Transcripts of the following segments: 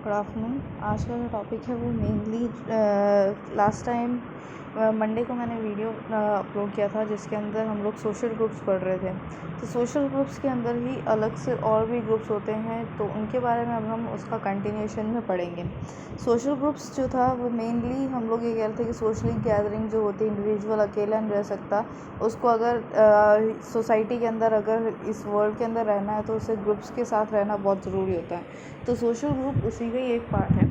Good afternoon. आज का जो टॉपिक है वो मेनली लास्ट टाइम मंडे को मैंने वीडियो अपलोड किया था जिसके अंदर हम लोग सोशल ग्रुप्स पढ़ रहे थे। तो सोशल ग्रुप्स के अंदर ही अलग से और भी ग्रुप्स होते हैं, तो उनके बारे में अब हम उसका कंटिन्यूएशन में पढ़ेंगे। सोशल ग्रुप्स जो था वो मेनली हम लोग ये कह रहे थे कि सोशली गैदरिंग जो होती है, इंडिविजुअल अकेला नहीं रह सकता, उसको अगर सोसाइटी के अंदर अगर इस वर्ल्ड के अंदर रहना है तो उसे ग्रुप्स के साथ रहना बहुत ज़रूरी होता है। तो सोशल ग्रुप उसी का ही एक पार्ट है।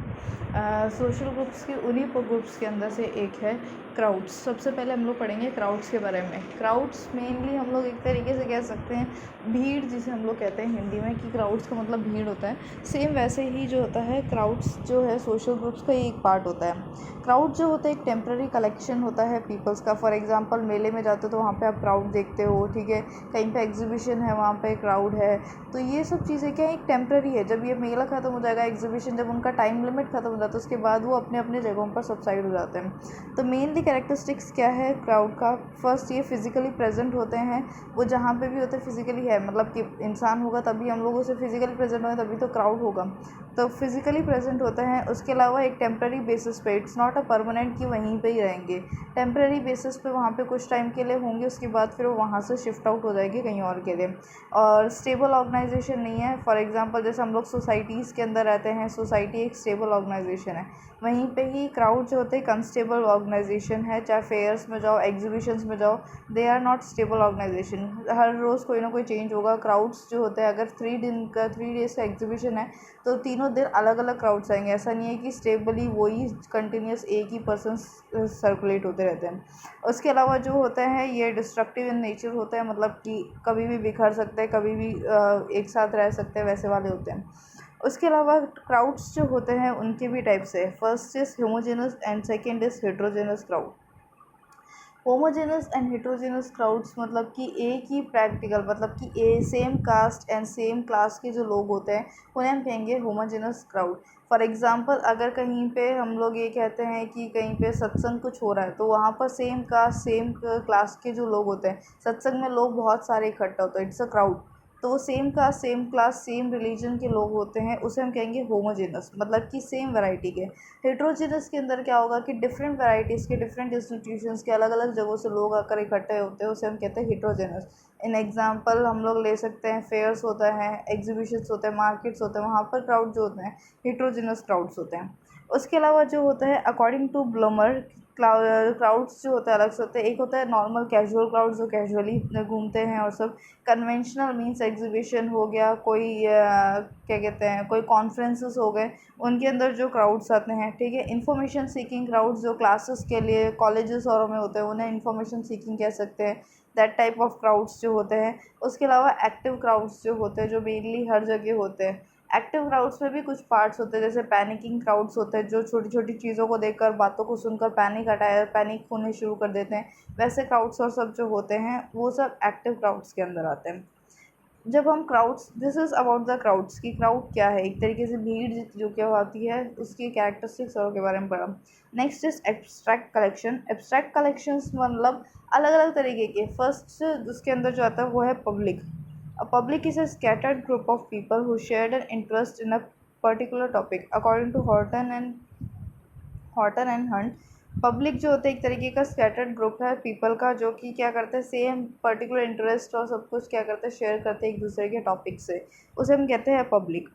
सोशल ग्रुप्स के उन्हीं ग्रुप्स के अंदर से एक है क्राउड्स। सबसे पहले हम लोग पढ़ेंगे क्राउड्स के बारे में। क्राउड्स मेनली हम लोग एक तरीके से कह सकते हैं भीड़, जिसे हम लोग कहते हैं हिंदी में कि क्राउड्स का मतलब भीड़ होता है। सेम वैसे ही जो होता है क्राउड्स जो है सोशल ग्रुप्स का ही एक पार्ट होता है। क्राउड जो होता है एक टेम्प्रेरी कलेक्शन होता है पीपल्स का। फॉर एग्जांपल मेले में जाते हो तो वहाँ पे आप क्राउड देखते हो, ठीक है। कहीं पे एग्जीबिशन है वहाँ पे क्राउड है। तो ये सब चीज़ें क्या है, एक टेम्प्रेरी है। जब ये मेला ख़त्म हो जाएगा, एग्जीबिशन जब उनका टाइम लिमिट ख़त्म हो जाता है, उसके बाद वो अपने अपने जगहों पर सबसाइड हो जाते हैं। तो मेनली कैरेक्टरिस्टिक्स क्या है क्राउड का? फर्स्ट, ये फिजिकली प्रेजेंट होते हैं। वो जहाँ पे भी होते हैं फिजिकली है, मतलब कि इंसान होगा तभी हम लोग उसे फिजिकली प्रेजेंट होंगे, तभी तो क्राउड होगा। तो फिजिकली प्रेजेंट होते हैं। उसके अलावा एक टेम्प्रेरी बेसिस पे, इट्स नॉट अ परमानेंट कि वहीं पे ही रहेंगे। टेम्प्रेरी बेसिस पे वहाँ पे कुछ टाइम के लिए होंगे, उसके बाद फिर वो वहाँ से शिफ्ट आउट हो जाएगी कहीं और के लिए। और स्टेबल ऑर्गेनाइजेशन नहीं है। फॉर एग्जांपल जैसे हम लोग सोसाइटीज़ के अंदर रहते हैं, सोसाइटी एक स्टेबल ऑर्गेनाइजेशन है। वहीं पे ही क्राउड जो होते हैं अनस्टेबल ऑर्गेनाइजेशन है। चाहे फेयर्स में जाओ, एग्जीबिशंस में जाओ, they are not stable organisation. हर रोज़ कोई ना कोई चेंज होगा। क्राउड्स जो होते हैं, अगर 3 डेज़ का एग्जीबिशन है तो तीनों दिन अलग अलग क्राउड्स आएंगे। ऐसा नहीं है कि स्टेबली वही कंटिन्यूस एक ही पर्सन सर्कुलेट होते रहते हैं। उसके अलावा जो होता है ये डिस्ट्रक्टिव इन नेचर होता है, मतलब कि कभी भी बिखर सकते हैं, कभी भी एक साथ रह सकते हैं, वैसे वाले होते हैं। उसके अलावा क्राउड्स जो होते हैं उनके भी टाइप्स है। First is homogeneous and second is heterogeneous crowd. Homogeneous and heterogeneous crowds मतलब कि एक ही प्रैक्टिकल, मतलब कि same caste and same class के जो लोग होते हैं उन्हें हम कहेंगे होमोजेनस क्राउड। फॉर एग्जांपल अगर कहीं पे हम लोग ये कहते हैं कि कहीं पे सत्संग कुछ हो रहा है, तो वहाँ पर सेम कास्ट सेम क्लास के जो लोग होते हैं, सत्संग में लोग बहुत सारे इकट्ठा होते हैं, इट्स अ क्राउड। तो वो same caste same class same religion के लोग होते हैं, उसे हम कहेंगे होमोजेनस, मतलब कि सेम वैरायटी के। हेट्रोजेनस के अंदर क्या होगा कि डिफरेंट वैराइटीज़ के, डिफरेंट इंस्टीट्यूशंस के, अलग अलग जगहों से लोग आकर इकट्ठे होते हैं, उसे हम कहते हैं हेट्रोजेनस। इन एग्जांपल हम लोग ले सकते हैं फेयर्स होता है, एग्जीबिशंस होते हैं, मार्केट्स होते हैं, वहाँ पर क्राउड जो होते हैं हेट्रोजेनस क्राउड्स होते हैं। उसके अलावा जो होता है अकॉर्डिंग टू ब्लमर, क्राउड्स जो होते हैं अलग से होते हैं। एक होता है नॉर्मल कैजुअल क्राउड जो कैजुअली घूमते हैं और सब। कन्वेंशनल मीन्स एग्जीबिशन हो गया, कोई क्या कहते हैं, कोई कॉन्फ्रेंसेस हो गए, उनके अंदर जो क्राउड्स आते हैं, ठीक है। इन्फॉर्मेशन सीकिंग क्राउड्स जो क्लासेस के लिए कॉलेजेस और में होते हैं, उन्हें इन्फॉर्मेशन सीकिंग कह सकते हैं। दैट टाइप ऑफ क्राउड्स जो होते हैं। उसके अलावा एक्टिव क्राउड्स जो होते हैं, जो मेनली हर जगह होते हैं। एक्टिव क्राउड्स में भी कुछ पार्ट्स होते हैं, जैसे पैनिकिंग क्राउड्स होते हैं, जो छोटी छोटी चीज़ों को देखकर, बातों को सुनकर पैनिक होने शुरू कर देते हैं। वैसे क्राउड्स और सब जो होते हैं वो सब एक्टिव क्राउड्स के अंदर आते हैं। जब हम crowds, this is about the crowds की क्राउड क्या है, एक तरीके से भीड़ जो क्या होती है उसकी कैरेक्टरिस्टिक्स और के बारे में पढ़ा। Next is abstract collection. Abstract collections मतलब अलग अलग तरीके के। फर्स्ट उसके अंदर जो आता है वो है public. A public is a scattered group of people who shared an interest in a particular topic according to Horton and Hunt. Public जो होता है एक तरीके का स्कैटर्ड ग्रुप है पीपल का, जो कि क्या करते हैं सेम पर्टिकुलर इंटरेस्ट और सब कुछ क्या करते हैं शेयर करते हैं एक दूसरे के टॉपिक से, उसे हम कहते हैं पब्लिक।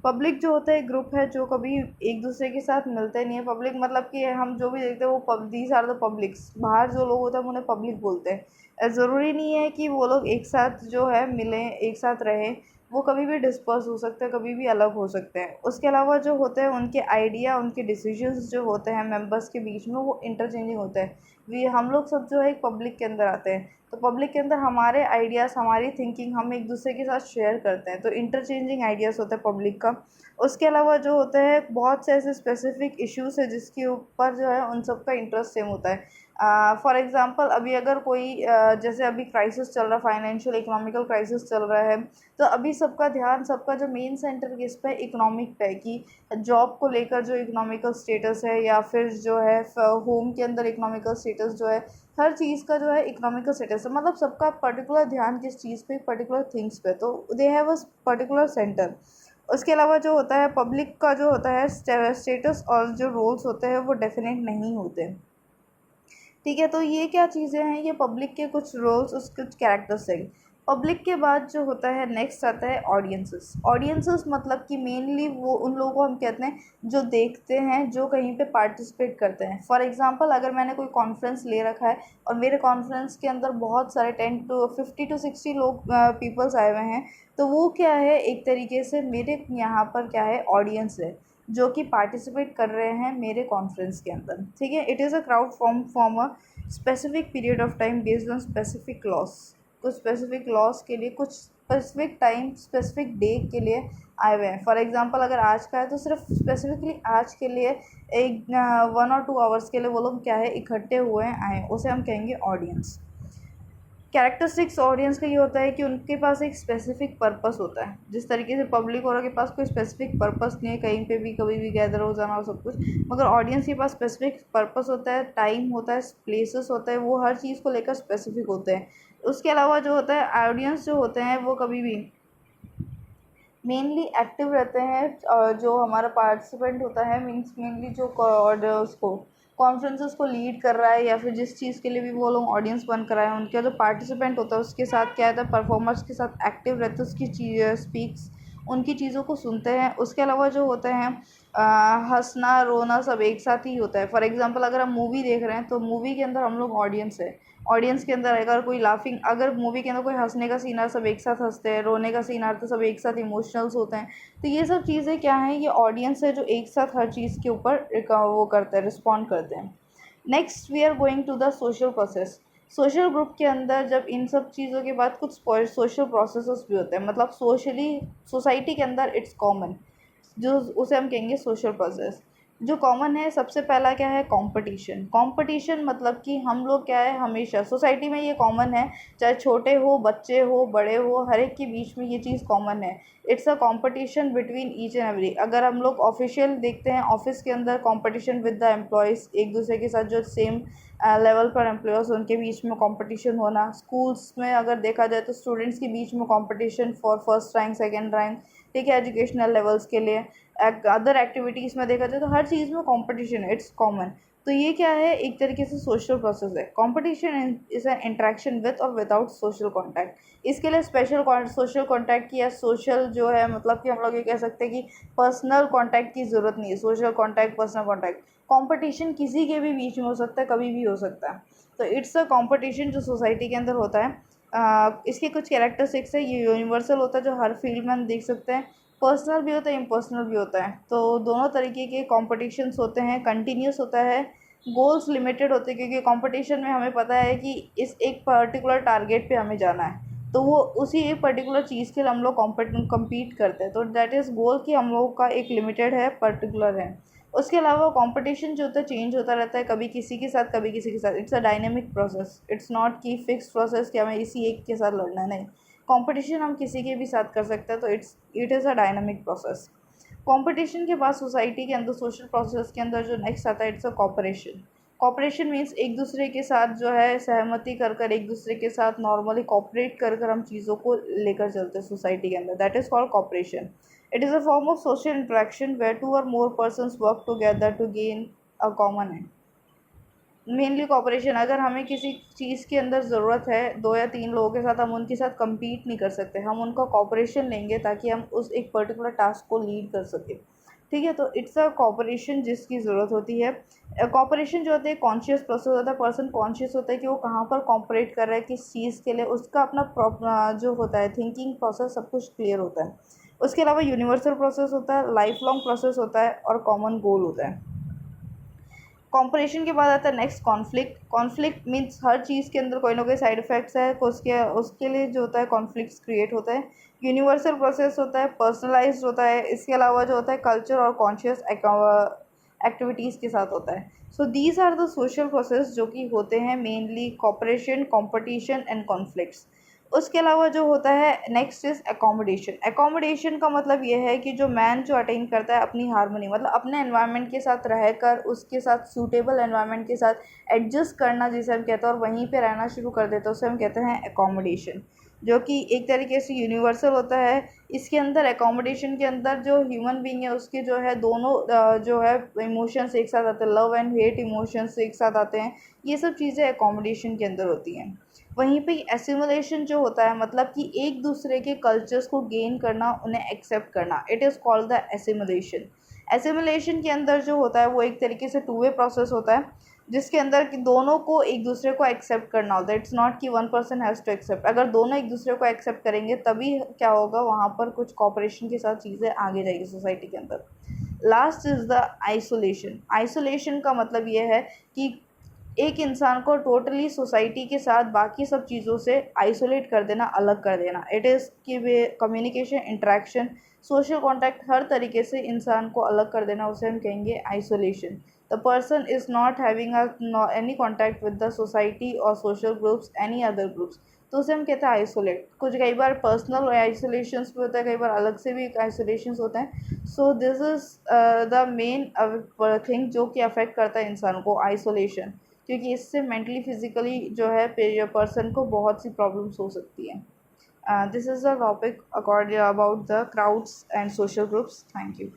पब्लिक जो होता है एक ग्रुप है जो कभी एक दूसरे के साथ मिलते नहीं है। पब्लिक मतलब कि हम जो भी देखते हैं वो दीज आर द पब्लिक्स। बाहर जो लोग होते हैं हम उन्हें पब्लिक बोलते हैं। ज़रूरी नहीं है कि वो लोग एक साथ जो है मिलें, एक साथ रहें। वो कभी भी डिस्पर्स हो सकते हैं, कभी भी अलग हो सकते हैं। उसके अलावा जो होते हैं उनके आइडिया, उनके डिसीजंस जो होते हैं मेंबर्स के बीच में, वो इंटरचेंजिंग होते हैं। वी हम लोग सब जो है एक पब्लिक के अंदर आते हैं। तो पब्लिक के अंदर हमारे आइडियाज़, हमारी थिंकिंग हम एक दूसरे के साथ शेयर करते हैं, तो इंटरचेंजिंग आइडियाज़ होता है पब्लिक का। उसके अलावा जो होता है बहुत से ऐसे स्पेसिफिक इश्यूज़ है जिसके ऊपर जो है उन सब का इंटरेस्ट सेम होता है। फॉर एग्ज़ाम्पल अभी अगर कोई जैसे अभी क्राइसिस चल रहा है, फाइनेंशियल इकोनॉमिकल क्राइसिस चल रहा है, तो अभी सबका ध्यान, सबका जो मेन सेंटर किस पे, इकोनॉमिक पे है कि जॉब को लेकर जो इकोनॉमिकल स्टेटस है, या फिर जो है होम के अंदर इकोनॉमिकल स्टेटस जो है, हर चीज़ का जो है इकोनॉमिकल स्टेटस है। मतलब सबका पर्टिकुलर ध्यान किस चीज़ पे, पर्टिकुलर थिंग्स पे, तो they have a particular centre. उसके अलावा जो होता है पब्लिक का जो होता है स्टेटस और जो रोल्स होते हैं वो डेफिनेट नहीं होते। ठीक है, तो ये क्या चीज़ें हैं, ये पब्लिक के कुछ रोल्स, उस कुछ कैरेक्टरिस्टिक। पब्लिक के बाद जो होता है नेक्स्ट आता है ऑडियंसेस। ऑडियंसेस मतलब कि मेनली वो उन लोगों को हम कहते हैं जो देखते हैं, जो कहीं पे पार्टिसिपेट करते हैं। फॉर एग्जांपल अगर मैंने कोई कॉन्फ्रेंस ले रखा है और मेरे कॉन्फ्रेंस के अंदर बहुत सारे 50 to 60 लोग पीपल्स आए हुए हैं, तो वो क्या है, एक तरीके से मेरे यहाँ पर क्या है, ऑडियंस है जो कि पार्टिसिपेट कर रहे हैं मेरे कॉन्फ्रेंस के अंदर। ठीक है, it is a crowd form a specific period of time based on specific loss. कुछ स्पेसिफिक लॉस के लिए, कुछ स्पेसिफिक टाइम, स्पेसिफिक डे के लिए आए हुए हैं। फॉर एग्जांपल अगर आज का है तो सिर्फ स्पेसिफिकली आज के लिए एक 1 or 2 आवर्स के लिए वो लोग क्या है इकट्ठे हुए हैं, आए, उसे हम कहेंगे ऑडियंस। कैरेक्टरिस्टिक्स ऑडियंस का ये होता है कि उनके पास एक स्पेसिफिक पर्पस होता है। जिस तरीके से पब्लिक वालों के पास कोई स्पेसिफिक पर्पस नहीं है, कहीं पे भी कभी भी गैदर हो जाना और सब कुछ, मगर ऑडियंस के पास स्पेसिफिक पर्पस होता है, टाइम होता है, प्लेसेस होता है, वो हर चीज़ को लेकर स्पेसिफिक होते हैं। उसके अलावा जो होता है ऑडियंस जो होते हैं वो कभी भी मेनली एक्टिव रहते हैं। जो हमारा पार्टिसिपेंट होता है मीन्स मेनली जो उसको कॉन्फ्रेंसेस को लीड कर रहा है या फिर जिस चीज़ के लिए भी वो लोग ऑडियंस बन कर आए हैं, उनका जो पार्टिसिपेंट होता है उसके साथ क्या होता है, परफॉर्मर्स के साथ एक्टिव रहते हैं, उसकी चीज़ स्पीक्स, उनकी चीज़ों को सुनते हैं। उसके अलावा जो होते हैं हंसना रोना सब एक साथ ही होता है। फॉर एग्जांपल अगर हम मूवी देख रहे हैं तो मूवी के अंदर हम लोग ऑडियंस है, ऑडियंस के अंदर अगर कोई लाफिंग, अगर मूवी के अंदर कोई हंसने का सीन आ सब एक साथ हंसते हैं, रोने का सीन आता तो सब एक साथ इमोशनल्स होते हैं। तो ये सब चीज़ें क्या हैं, ये ऑडियंस है जो एक साथ हर चीज़ के ऊपर वो करते हैं, रिस्पॉन्ड करते हैं। Next we are going to the social process. Social group के अंदर जब इन सब चीज़ों के बाद कुछ सोशल प्रोसेसेस भी होते हैं, मतलब सोशली सोसाइटी के अंदर इट्स कॉमन, जो उसे हम कहेंगे सोशल प्रोसेस। जो कॉमन है सबसे पहला क्या है, कंपटीशन। कंपटीशन मतलब कि हम लोग क्या है, हमेशा सोसाइटी में ये कॉमन है, चाहे छोटे हो, बच्चे हो, बड़े हो, हर एक के बीच में ये चीज़ कॉमन है। It's a competition between each and every. अगर हम लोग ऑफिशियल देखते हैं, ऑफिस के अंदर कंपटीशन विद द एम्प्लॉयज़, एक दूसरे के साथ जो सेम लेवल पर एम्प्लॉयर्स उनके बीच में कंपटीशन होना। स्कूल्स में अगर देखा जाए तो स्टूडेंट्स के बीच में competition for first rank, second rank, ठीक है, एजुकेशनल लेवल्स के लिए। अदर एक्टिविटीज़ में देखा जाए तो हर चीज़ में कंपटीशन है, इट्स कॉमन। तो ये क्या है, एक तरीके से सोशल प्रोसेस है। Competition is an interaction with और विदाउट सोशल कॉन्टैक्ट। इसके लिए स्पेशल सोशल कॉन्टैक्ट की या सोशल जो है, मतलब कि हम लोग ये कह सकते हैं कि पर्सनल कॉन्टैक्ट की ज़रूरत नहीं है। Social contact, personal contact, competition किसी के भी बीच में हो सकता है, कभी भी हो सकता है। तो इट्स अ कंपटीशन जो सोसाइटी के अंदर होता है। इसके कुछ कैरेक्टरिस्टिक्स है, ये यूनिवर्सल होता है जो हर फील्ड में हम देख सकते हैं। पर्सनल भी होता है, इम्पर्सनल भी होता है। तो दोनों तरीके के कॉम्पिटिशन्स होते हैं। कंटिन्यूस होता है, गोल्स लिमिटेड होते हैं, क्योंकि कंपटीशन में हमें पता है कि इस एक पर्टिकुलर टारगेट पे हमें जाना है, तो वो उसी एक पर्टिकुलर चीज़ के लिए हम लोग कम्पीट करते हैं। तो दैट इज़ गोल कि हम लोग का एक लिमिटेड है, पर्टिकुलर है। उसके अलावा कंपटीशन जो होता है चेंज होता रहता है, कभी किसी के साथ, कभी किसी के साथ। It's a dynamic process, it's not कि फिक्स प्रोसेस कि हमें इसी एक के साथ लड़ना है, नहीं। कंपटीशन हम किसी के भी साथ कर सकते हैं, तो it is a dynamic process. Competition के बाद सोसाइटी के अंदर, सोशल प्रोसेस के अंदर जो नेक्स्ट आता है, it's a cooperation. Cooperation means एक दूसरे के साथ जो है सहमति कर कर, एक दूसरे के साथ नॉर्मली कॉपरेट कर कर हम चीज़ों को लेकर चलते हैं सोसाइटी के अंदर। That is called cooperation. It is a form of social interaction where 2 or more persons work together to gain a common end. Mainly cooperation, अगर हमें किसी चीज़ के अंदर ज़रूरत है 2 या 3 लोगों के साथ, हम उनके साथ कम्पीट नहीं कर सकते, हम उनका कॉपरेशन लेंगे ताकि हम उस एक पर्टिकुलर टास्क को लीड कर सकें। ठीक है, तो इट्स अ कॉपरेशन जिसकी ज़रूरत होती है। कॉपरेशन जो होता है कॉन्शियस प्रोसेस होता है, पर्सन कॉन्शियस होता है कि वो कहाँ पर कॉपरेट कर रहा है, किस चीज़ के लिए, उसका अपना जो होता है थिंकिंग प्रोसेस सब कुछ क्लियर होता है। उसके अलावा यूनिवर्सल प्रोसेस होता है, लाइफ लॉन्ग प्रोसेस होता है और कॉमन गोल होता है। कॉम्परेशन के बाद आता है नेक्स्ट कॉन्फ्लिक्ट। कॉन्फ्लिक्ट मीन्स हर चीज़ के अंदर कोई ना कोई साइड इफ़ेक्ट्स है, उसके लिए जो होता है कॉन्फ्लिक्ट्स क्रिएट होता है। यूनिवर्सल प्रोसेस होता है, पर्सनलाइज्ड होता है। इसके अलावा जो होता है कल्चर और कॉन्शियस एक्टिविटीज़ के साथ होता है। So these are the social process जो कि होते हैं mainly cooperation, competition and conflicts. उसके अलावा जो होता है नेक्स्ट इज़ एकोमोडेशन। एकोमोडेशन का मतलब ये है कि जो मैन जो अटेन करता है अपनी हार्मनी, मतलब अपने एनवायरनमेंट के साथ रहकर उसके साथ सूटेबल एनवायरनमेंट के साथ एडजस्ट करना जिसे हम कहते हैं, और वहीं पे रहना शुरू कर देते हैं, उसे हम कहते हैं एकोमोडेशन। जो कि एक तरीके से यूनिवर्सल होता है। इसके अंदर एकोमोडेशन के अंदर जो ह्यूमन बीइंग है उसके जो है दोनों जो है इमोशंस एक साथ आते हैं, लव एंड हेट इमोशंस एक साथ आते हैं। ये सब चीज़ें एकोमोडेशन के अंदर होती हैं। वहीं पे एसिमुलेशन जो होता है मतलब कि एक दूसरे के कल्चर्स को गेन करना, उन्हें एक्सेप्ट करना, it is called the assimilation. Assimilation के अंदर जो होता है वो एक तरीके से टू वे प्रोसेस होता है, जिसके अंदर कि दोनों को एक दूसरे को एक्सेप्ट करना होता है। इट्स नॉट कि one person has to accept. अगर दोनों एक दूसरे को एक्सेप्ट करेंगे तभी क्या होगा, वहाँ पर कुछ कॉपरेशन के साथ चीज़ें आगे जाएगी सोसाइटी के अंदर। Last is the isolation. Isolation का मतलब ये है कि एक इंसान को टोटली सोसाइटी के साथ बाकी सब चीज़ों से आइसोलेट कर देना, अलग कर देना। इट इज़ कि way communication, interaction, social contact, हर तरीके से इंसान को अलग कर देना, उसे हम कहेंगे isolation. The person is not having any contact with the society और social groups, any other groups, तो उसे हम कहते हैं आइसोलेट। कुछ कई बार पर्सनल आइसोलेशंस भी होता है, कई बार अलग से भी आइसोलेशंस होते हैं। So this is the main thing जो कि अफेक्ट करता है इंसान को, आइसोलेशन, क्योंकि इससे मेंटली फिजिकली जो है पर्सन को बहुत सी प्रॉब्लम्स हो सकती हैं। This is the topic according about the crowds and social groups. Thank you.